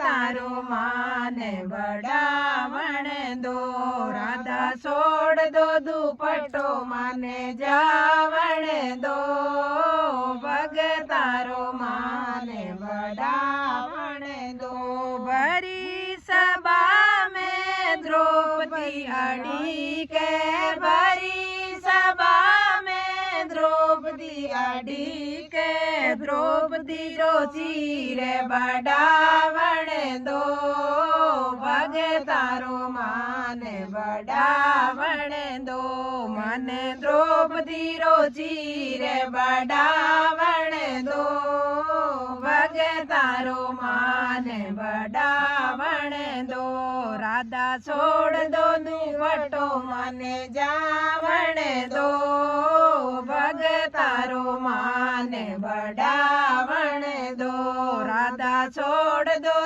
तारो माने बढ़ावण दो। राधा छोड़ दो दुपट्टो माने जावण दो। भगतारो माने बढ़ावण दो। भरी सभा में द्रौपदी अड़ी के, भरी सभा में द्रौपदी अड़ी के। द्रौपदी रो चीर बढ़ावण दो। भगतारो माने बढ़ावण दो। माने द्रौपदी रो चीर बढ़ावण दो। भगतारो माने बढ़ावण दो। राधा छोड़ दो दुपट्टो माने जावण दो। भगतारो माने बढ़ावण दो। राधा छोड़ दो